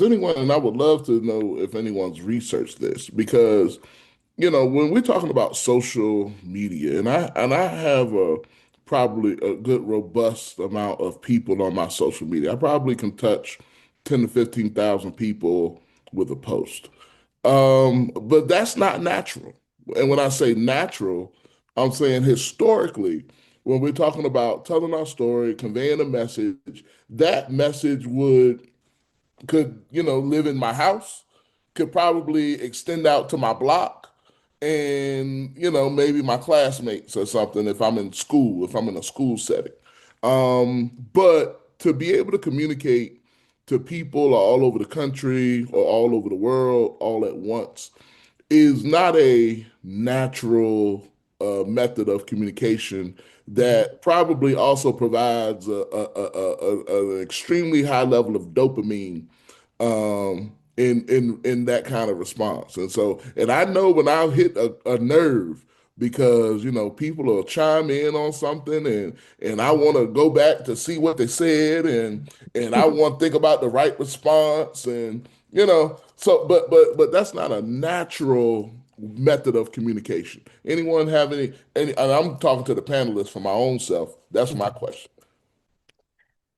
has anyone, and I would love to know if anyone's researched this, because when we're talking about social media, and I have a probably a good robust amount of people on my social media. I probably can touch 10 to 15,000 people with a post. But that's not natural. And when I say natural, I'm saying historically, when we're talking about telling our story, conveying a message, that message could, live in my house, could probably extend out to my block and, maybe my classmates or something if I'm in school, if I'm in a school setting. But to be able to communicate to people all over the country or all over the world all at once is not a natural method of communication that probably also provides an extremely high level of dopamine in that kind of response. And I know when I hit a nerve because people will chime in on something and I want to go back to see what they said and I want to think about the right response and so but that's not a natural method of communication. Anyone have any and I'm talking to the panelists for my own self. That's my question.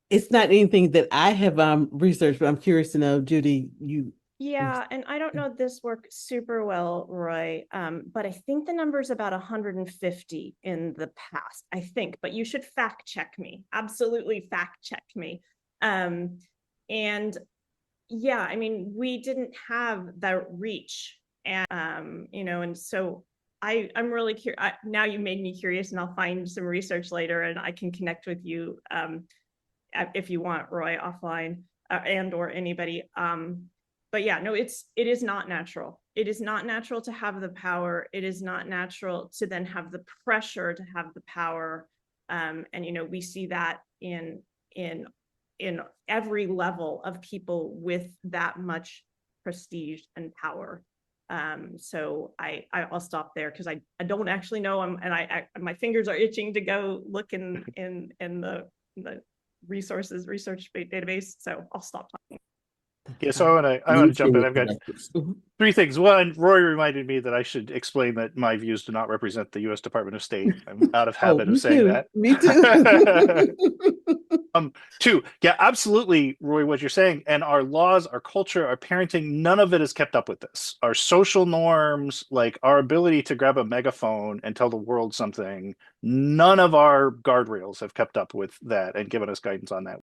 It's not anything that I have researched, but I'm curious to know, Judi, you. Yeah, and I don't know this work super well, Roy, but I think the number is about 150 in the past, I think, but you should fact check me. Absolutely fact check me. And yeah, I mean, we didn't have that reach and and so I'm really curious. Now you made me curious, and I'll find some research later and I can connect with you if you want, Roy, offline, and or anybody. But yeah, no, it is not natural. It is not natural to have the power. It is not natural to then have the pressure to have the power. And we see that in every level of people with that much prestige and power. So I'll stop there because I don't actually know. And I my fingers are itching to go look in the research database. So I'll stop talking. Yeah, so I want to jump in. I've got three things. One, Roy reminded me that I should explain that my views do not represent the U.S. Department of State. I'm out of habit of saying that. Me too. Two, yeah, absolutely, Roy, what you're saying. And our laws, our culture, our parenting, none of it has kept up with this. Our social norms, like our ability to grab a megaphone and tell the world something, none of our guardrails have kept up with that and given us guidance on that.